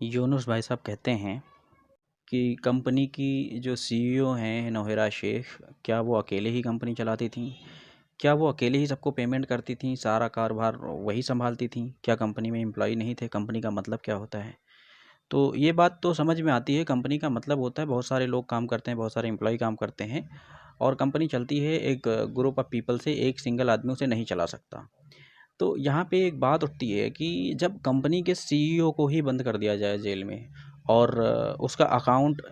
यूनुस भाई साहब कहते हैं कि कंपनी की जो सीईओ हैं नौहिरा शेख, क्या वो अकेले ही कंपनी चलाती थीं? क्या वो अकेले ही सबको पेमेंट करती थीं, सारा कारोबार वही सँभालती थीं? क्या कंपनी में एम्प्लॉयी नहीं थे? कंपनी का मतलब क्या होता है? तो ये बात तो समझ में आती है, कंपनी का मतलब होता है बहुत सारे लोग काम करते हैं, बहुत सारे एम्प्लॉयी काम करते हैं और कंपनी चलती है एक ग्रुप ऑफ पीपल से, एक सिंगल आदमी उसे नहीं चला सकता। तो यहाँ पे एक बात उठती है कि जब कंपनी के सीईओ को ही बंद कर दिया जाए जेल में और उसका अकाउंट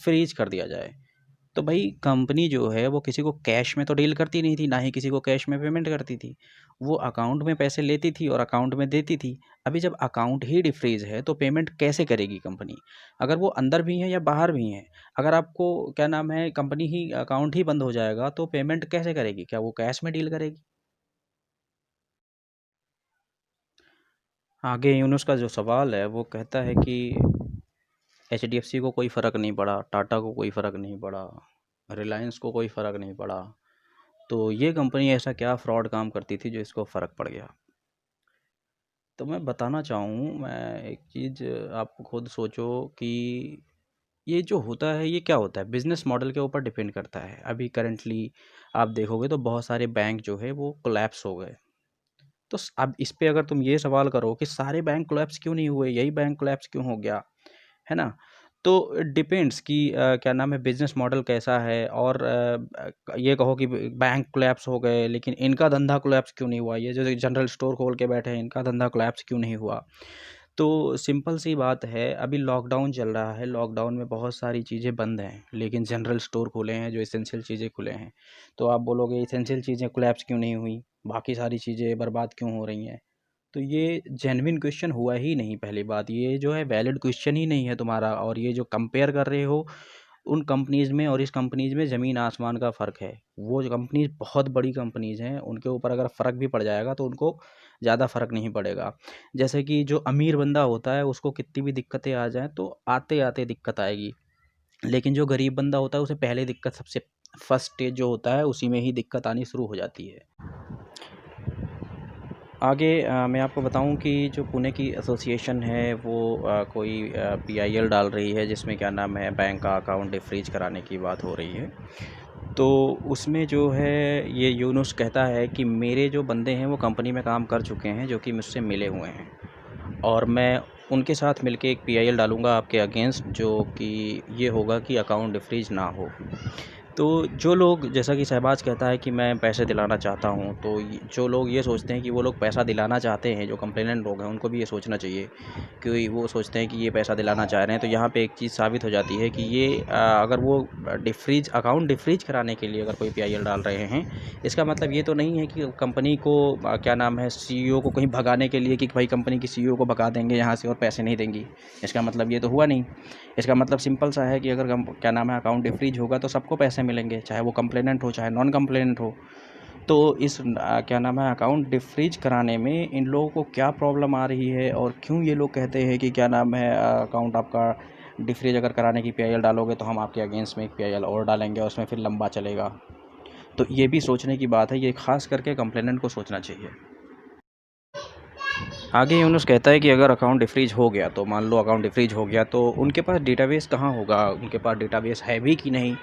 फ्रीज कर दिया जाए, तो भाई कंपनी जो है वो किसी को कैश में तो डील करती नहीं थी, ना ही किसी को कैश में पेमेंट करती थी। वो अकाउंट में पैसे लेती थी और अकाउंट में देती थी। अभी जब अकाउंट ही डिफ्रीज है तो पेमेंट कैसे करेगी कंपनी? अगर वो अंदर भी हैं या बाहर भी हैं, अगर आपको क्या नाम है कंपनी ही अकाउंट ही बंद हो जाएगा तो पेमेंट कैसे करेगी? क्या वो कैश में डील करेगी? आगे यूनुस का जो सवाल है वो कहता है कि एचडीएफसी को कोई फ़र्क नहीं पड़ा, टाटा को कोई फ़र्क नहीं पड़ा, रिलायंस को कोई फ़र्क नहीं पड़ा, तो ये कंपनी ऐसा क्या फ्रॉड काम करती थी जो इसको फ़र्क पड़ गया? तो मैं बताना चाहूँ, मैं एक चीज़, आप खुद सोचो कि ये जो होता है ये क्या होता है, बिज़नेस मॉडल के ऊपर डिपेंड करता है। अभी करंटली आप देखोगे तो बहुत सारे बैंक जो है वो कोलैप्स हो गए। तो अब इस पे अगर तुम ये सवाल करो कि सारे बैंक कोलैप्स क्यों नहीं हुए, यही बैंक कोलैप्स क्यों हो गया, है ना? तो डिपेंड्स कि क्या नाम है बिज़नेस मॉडल कैसा है और ये कहो कि ब बैंक कोलैप्स हो गए लेकिन इनका धंधा कोलैप्स क्यों नहीं हुआ? ये जो जनरल स्टोर खोल के बैठे हैं, इनका धंधा कोलैप्स क्यों नहीं हुआ? तो सिंपल सी बात है, अभी लॉकडाउन चल रहा है, लॉकडाउन में बहुत सारी चीज़ें बंद हैं, लेकिन जनरल स्टोर खुले हैं, जो एसेंशियल चीज़ें खुले हैं। तो आप बोलोगे एसेंशियल चीज़ें कोलैप्स क्यों नहीं हुई? बाकी सारी चीज़ें बर्बाद क्यों हो रही हैं? तो ये जेन्युइन क्वेश्चन हुआ ही नहीं, पहली बात ये जो है वैलिड क्वेश्चन ही नहीं है तुम्हारा, और ये जो कंपेयर कर रहे हो उन कंपनीज़ में और इस कंपनीज़ में ज़मीन आसमान का फ़र्क है। वो जो कंपनीज़ बहुत बड़ी कंपनीज़ हैं, उनके ऊपर अगर फ़र्क भी पड़ जाएगा तो उनको ज़्यादा फ़र्क नहीं पड़ेगा। जैसे कि जो अमीर बंदा होता है उसको कितनी भी दिक्कतें आ जाएँ तो आते-आते दिक्कत आएगी। लेकिन जो गरीब बंदा होता है उसे पहले दिक्कत सबसे फर्स्ट स्टेज जो होता है उसी में ही दिक्कत आनी शुरू हो जाती है। आगे मैं आपको बताऊं कि जो पुणे की एसोसिएशन है वो कोई पीआईएल डाल रही है जिसमें क्या नाम है बैंक का अकाउंट फ्रीज कराने की बात हो रही है। तो उसमें जो है ये यूनुस कहता है कि मेरे जो बंदे हैं वो कंपनी में काम कर चुके हैं जो कि मुझसे मिले हुए हैं और मैं उनके साथ मिलके एक पीआईएल डालूंगा आपके अगेंस्ट, जो कि ये होगा कि अकाउंट फ्रीज ना हो। तो जो लोग, जैसा कि शहबाज कहता है कि मैं पैसे दिलाना चाहता हूँ, तो जो लोग ये सोचते हैं कि वो लोग पैसा दिलाना चाहते हैं, जो कंप्लेनेंट लोग हैं उनको भी ये सोचना चाहिए कि वो सोचते हैं कि ये पैसा दिलाना चाह रहे हैं। तो यहाँ पे एक चीज़ साबित हो जाती है कि ये अगर वो अकाउंट डिफ्रीज कराने के लिए अगर कोई पीआईएल डाल रहे हैं, इसका मतलब ये तो नहीं है कि कंपनी को क्या नाम है सीईओ को कहीं भगाने के लिए कि भाई कंपनी की सीईओ को भगा देंगे यहाँ से और पैसे नहीं देंगी। इसका मतलब ये तो हुआ नहीं। इसका मतलब सिंपल सा है कि अगर क्या नाम है अकाउंट डिफ्रीज होगा तो सबको पैसे मिलेंगे, चाहे वो कंप्लेनेंट हो चाहे नॉन कंप्लेनेंट हो। तो इस क्या नाम है अकाउंट डिफ्रीज कराने में इन लोगों को क्या प्रॉब्लम आ रही है और क्यों ये लोग कहते हैं कि क्या नाम है अकाउंट आपका डिफ्रीज अगर कराने की पीआईएल डालोगे तो हम आपके अगेंस्ट में एक पीआईएल और डालेंगे और उसमें फिर लंबा चलेगा। तो ये भी सोचने की बात है, ये खास करके कंप्लेनेंट को सोचना चाहिए। आगे यूनुस कहता है कि अगर अकाउंट डिफ्रीज हो गया, तो मान लो अकाउंट डिफ्रीज हो गया तो उनके पास डेटाबेस कहाँ होगा, उनके पास डेटाबेस है भी कि नहीं।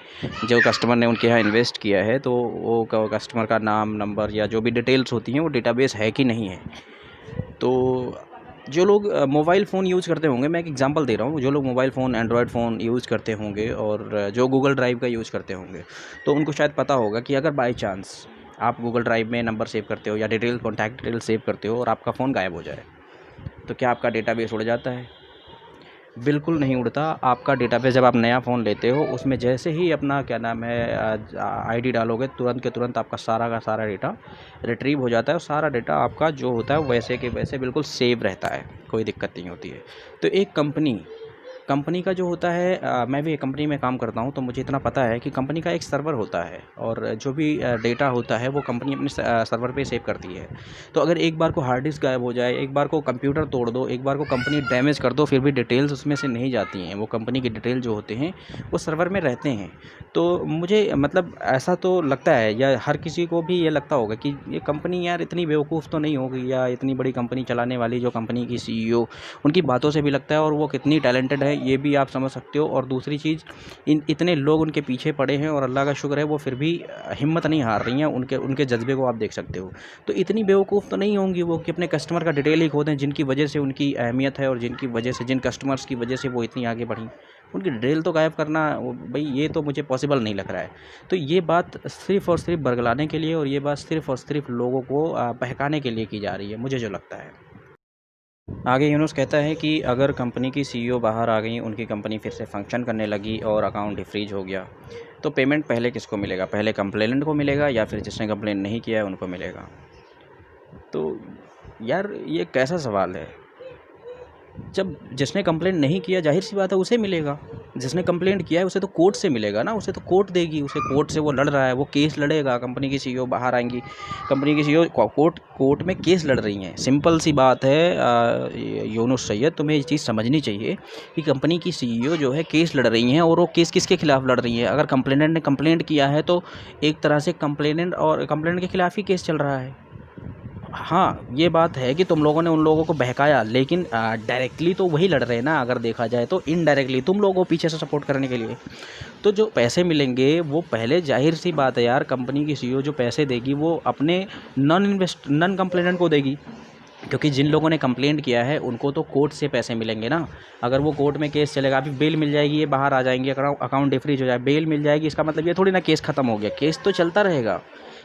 जो कस्टमर ने उनके यहाँ इन्वेस्ट किया है तो वो कस्टमर का नाम नंबर या जो भी डिटेल्स होती हैं वो डेटाबेस है कि नहीं है। तो जो लोग मोबाइल फ़ोन यूज़ करते होंगे, मैं एक एग्जांपल दे रहा हूँ, जो लोग mobile phone Android phone use करते होंगे और जो गूगल ड्राइव का यूज़ करते होंगे, तो उनको शायद पता होगा कि अगर बाय चांस आप गूगल ड्राइव में नंबर सेव करते हो या डिटेल कॉन्टैक्ट डिटेल सेव करते हो और आपका फ़ोन गायब हो जाए, तो क्या आपका डेटाबेस उड़ जाता है? बिल्कुल नहीं उड़ता। आपका डेटाबेस जब आप नया फ़ोन लेते हो उसमें जैसे ही अपना क्या नाम है आईडी डालोगे, तुरंत के तुरंत आपका सारा का सारा डेटा रिट्रीव हो जाता है और सारा डेटा आपका जो होता है वैसे के वैसे बिल्कुल सेव रहता है, कोई दिक्कत नहीं होती है। तो एक कंपनी कंपनी का जो होता है मैं भी एक कंपनी में काम करता हूँ, तो मुझे इतना पता है कि कंपनी का एक सर्वर होता है और जो भी डेटा होता है वो कंपनी अपने सर्वर पे सेव करती है। तो अगर एक बार को हार्ड डिस्क गायब हो जाए, एक बार को कंप्यूटर तोड़ दो, एक बार को कंपनी डैमेज कर दो, फिर भी डिटेल्स उसमें से नहीं जाती हैं। वो कंपनी की डिटेल जो होते हैं वो सर्वर में रहते हैं। तो मुझे मतलब ऐसा तो लगता है, या हर किसी को भी ये लगता होगा कि ये कंपनी यार इतनी बेवकूफ़ तो नहीं होगी, या इतनी बड़ी कंपनी चलाने वाली जो कंपनी की सीईओ, उनकी बातों से भी लगता है और वो कितनी टैलेंटेड है ये भी आप समझ सकते हो। और दूसरी चीज़, इतने लोग उनके पीछे पड़े हैं और अल्लाह का शुक्र है वो फिर भी हिम्मत नहीं हार रही हैं। उनके उनके जज्बे को आप देख सकते हो। तो इतनी बेवकूफ़ तो नहीं होंगी वो कि अपने कस्टमर का डिटेल ही खो दें, जिनकी वजह से उनकी अहमियत है और जिनकी वजह से, जिन कस्टमर्स की वजह से वो इतनी आगे बढ़ी, उनकी डिटेल तो गायब करना भाई ये तो मुझे पॉसिबल नहीं लग रहा है। तो ये बात सिर्फ़ और सिर्फ बरगलाने के लिए, और ये बात सिर्फ़ और सिर्फ लोगों को बहकाने के लिए की जा रही है, मुझे जो लगता है। आगे यूनुस कहता है कि अगर कंपनी की सीईओ बाहर आ गई, उनकी कंपनी फिर से फंक्शन करने लगी और अकाउंट ही फ्रीज हो गया, तो पेमेंट पहले किसको मिलेगा? पहले कंप्लेनेंट को मिलेगा या फिर जिसने कंप्लेन नहीं किया है उनको मिलेगा? तो यार ये कैसा सवाल है? जब जिसने कंप्लेंट नहीं किया, ज़ाहिर-सी बात है उसे मिलेगा। जिसने कंप्लेंट किया है उसे तो कोर्ट से मिलेगा ना, उसे तो कोर्ट देगी, उसे कोर्ट से वो लड़ रहा है, वो केस लड़ेगा। कंपनी की सीईओ बाहर आएँगी, कंपनी की सीईओ कोर्ट में केस लड़ रही हैं। सिंपल सी बात है यूनुस सैयद, तुम्हें ये चीज़ समझनी चाहिए कि कंपनी की सीईओ जो है केस लड़ रही हैं, और वो केस किसके खिलाफ लड़ रही है? अगर कंप्लेनेंट ने कंप्लेंट किया है तो एक तरह से कंप्लेनेंट के खिलाफ ही केस चल रहा है। हाँ, ये बात है कि तुम लोगों ने उन लोगों को बहकाया, लेकिन डायरेक्टली तो वही लड़ रहे हैं ना, अगर देखा जाए तो इनडायरेक्टली तुम लोगों को पीछे से सपोर्ट करने के लिए। तो जो पैसे मिलेंगे वो पहले, ज़ाहिर-सी बात है यार, कंपनी की सीईओ जो पैसे देगी वो अपने नॉन कंप्लेनेंट को देगी। क्योंकि जिन लोगों ने कंप्लेंट किया है उनको तो कोर्ट से पैसे मिलेंगे ना। अगर वो कोर्ट में केस चलेगा, अभी बेल मिल जाएगी, ये बाहर आ जाएंगे, अकाउंट डिफ्रीज हो जाए, बेल मिल जाएगी, इसका मतलब ये थोड़ी ना केस ख़त्म हो गया। केस तो चलता रहेगा,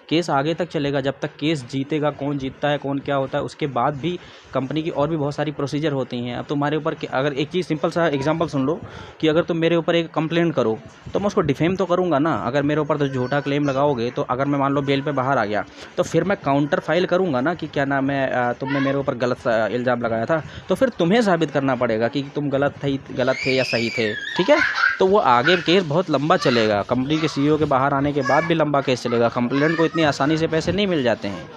केस आगे तक चलेगा, जब तक केस जीतेगा, कौन जीतता है, कौन क्या होता है, उसके बाद भी कंपनी की और भी बहुत सारी प्रोसीजर होती हैं। अब तुम्हारे ऊपर अगर एक चीज़, सिंपल सा एग्जांपल सुन लो कि अगर तुम मेरे ऊपर एक कंप्लेंट करो तो मैं उसको डिफेम तो करूँगा ना। अगर मेरे ऊपर तो झूठा क्लेम लगाओगे, तो अगर मैं मान लो बेल पे बाहर आ गया, तो फिर मैं काउंटर फाइल करूँगा ना कि क्या नाम है, तुमने मेरे ऊपर गलत इल्ज़ाम लगाया था, तो फिर तुम्हें साबित करना पड़ेगा कि तुम गलत थे या सही थे, ठीक है। तो वो आगे केस बहुत लंबा चलेगा, कंपनी के सीईओ के बाहर आने के बाद भी लंबा केस चलेगा। कंप्लेंट को इतनी आसानी से पैसे नहीं मिल जाते हैं।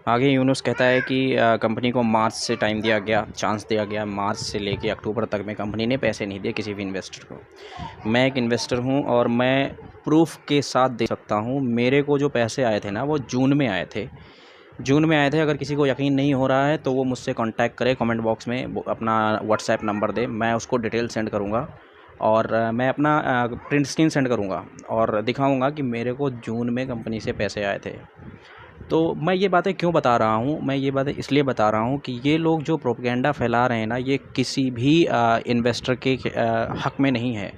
आगे यूनुस कहता है कि कंपनी को मार्च से टाइम दिया गया, चांस दिया गया, मार्च से लेके अक्टूबर तक में कंपनी ने पैसे नहीं दिए किसी भी इन्वेस्टर को। मैं एक इन्वेस्टर हूं और मैं प्रूफ के साथ दे सकता हूं, मेरे को जो पैसे आए थे ना वो जून में आए थे। जून में आए थे। अगर किसी को यकीन नहीं हो रहा है तो वो मुझसे कांटेक्ट करे, कमेंट बॉक्स में वो अपना व्हाट्सएप नंबर दे, मैं उसको डिटेल सेंड करूँगा और मैं अपना प्रिंट स्क्रीन सेंड करूँगा और दिखाऊँगा कि मेरे को जून में कंपनी से पैसे आए थे। तो मैं ये बातें क्यों बता रहा हूँ? मैं ये बातें इसलिए बता रहा हूँ कि ये लोग जो प्रोपेगेंडा फैला रहे हैं ना, ये किसी भी इन्वेस्टर के हक़ में नहीं है,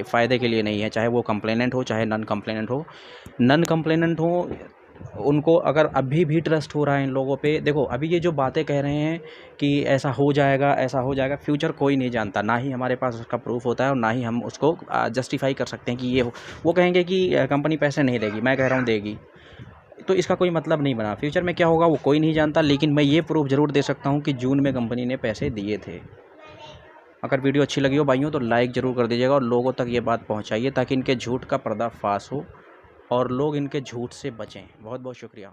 फ़ायदे के लिए नहीं है। चाहे वो कंप्लेनेंट हो, चाहे नॉन कंप्लेनेंट हो, उनको अगर अभी भी ट्रस्ट हो रहा है इन लोगों पे, देखो अभी ये जो बातें कह रहे हैं कि ऐसा हो जाएगा, फ्यूचर कोई नहीं जानता, ना ही हमारे पास उसका प्रूफ होता है और ना ही हम उसको जस्टिफाई कर सकते हैं कि ये हो। वो कहेंगे कि कंपनी पैसे नहीं देगी, मैं कह रहा हूँ देगी, तो इसका कोई मतलब नहीं बना। फ्यूचर में क्या होगा वो कोई नहीं जानता, लेकिन मैं ये प्रूफ ज़रूर दे सकता हूँ कि जून में कंपनी ने पैसे दिए थे। अगर वीडियो अच्छी लगी हो भाइयों तो लाइक ज़रूर कर दीजिएगा और लोगों तक ये बात पहुँचाइए ताकि इनके झूठ का पर्दाफाश हो और लोग इनके झूठ से बचें। बहुत बहुत शुक्रिया।